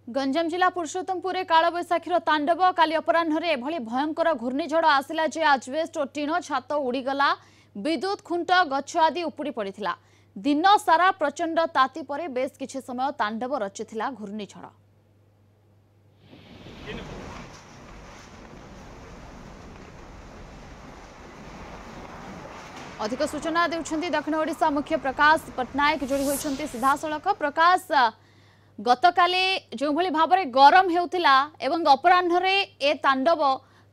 गंजाम जिला पुरुषोत्तमपुर कालबैशाखीर तांडव काली अपराह्न एभली भयंकर घूर्णिझड़ आसिला जे आजबेस्ट और टीण छात उड़ीगला विद्युत खुंट गछ आदि उपुड़ी पड़ा। दिन सारा प्रचंड ताती पर बेस किछि समय तांडव रचिथिला घूर्णिझड़। अधिक सूचना देउछंती दक्षिण ओडिशा मुख्य प्रकाश पटनायक जोड़ी होइछंती सीधासलख। प्रकाश, गतकाली जो भली भाव में गरम हेउतिला एवं अपराह्न ए तांडव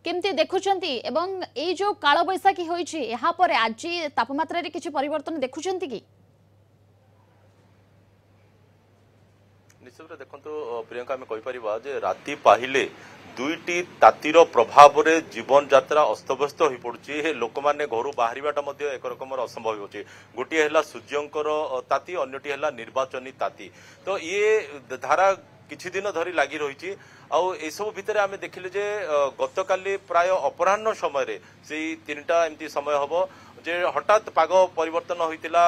केमती देखुछंती एवं ए जो कालबैशाखी होइछि एहा पर आज तापमात्रा रे किछि परिवर्तन देखुछंती कि? निश्चित देखो प्रियंका आम कहीपर जे राति पाहिले दुईटी तातीर प्रभाव रे जीवन यात्रा अस्तव्यस्त हो पड़ुछि। लोक मैंने घर बाहरटा एक रकम असंभव हो। गोटे है सूर्यंकर ताती अन्यटी है निर्वाचनी ताती। तो ये धारा किछि दिन धरी लगी रही। आउ भितर आम देखिले जे गतकाली प्राय अपराह्न समय से 3टा एमती समय हम जे हठात पाग परिवर्तन होइतिला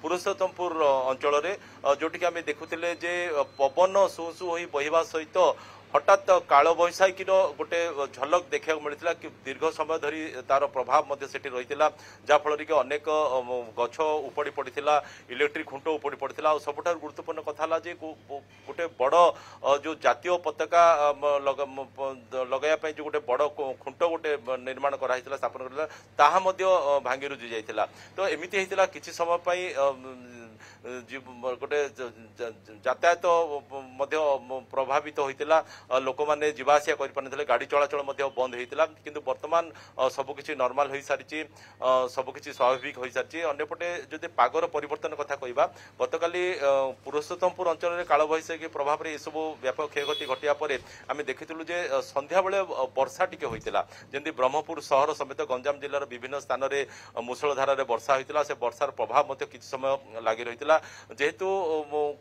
पुरुषोत्तमपुर अंचल जोटि आम देखुले जे पवन सु सु हो बहिबा सहित हठात कालबैशाखीर गोटे झलक देखा मिलता कि दीर्घ समय धरी तार प्रभाव रही जहाँफल कि अनेक गछ उपड़ी पड़ा, इलेक्ट्रिक खुंट उपड़ी पड़ा। सबुठ गुरुत्वपूर्ण कथा जे गोटे बड़ जो जातीय पताका लगाई जो गोटे बड़ खुंट गोटे निर्माण कराई स्थापन कर भांगी रुजी जाइला। तो एमती होता किसी समय गोटे यातायात प्रभावित होता। लोक मैंने जावासिया कर गाड़ी चलाचल बंद होता किंतु वर्तमान सबकि नॉर्मल हो सारी सबकि स्वाभाविक हो सारी। अंपटे जदि पागर परिवर्तन कथा कहवा गतकाली पुरुषोत्तमपुर अंचल कालबैशाखी प्रभाव में यू व्यापक क्षयक्षति घटिया पर आम देखिलु जे संध्या बेले वर्षा टिके होता जमी ब्रह्मपुर सहर समेत गंजाम जिलार विभिन्न स्थान में मूसलधार वर्षा होता। से वर्षार प्रभाव किसी समय लगी रही जेहेतु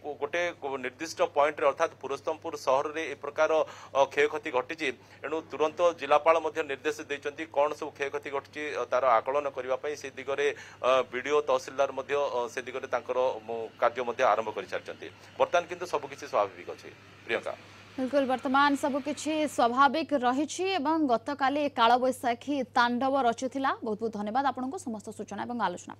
गोटे निर्दिष्ट पॉइंट अर्थात पुरुषोत्तमपुर सहर में ए प्रकार क्षय क्षति घटी एणु तुरंत जिलापाल निर्देश देते कौन सब क्षय क्षति घटी तार आकलन करने से दिगरे बीडीओ तहसिलदार से दिगरे कार्य आरंभ कर सारी। बर्तमान किंतु सबकिछि स्वाभाविक अच्छे। प्रियंका, बिल्कुल वर्तमान सबकिछि स्वाभाविक रही। गतकाली कालबैशाखी तांडव रचुथिला। बहुत बहुत धन्यवाद आपको समस्त सूचना और आलोचना।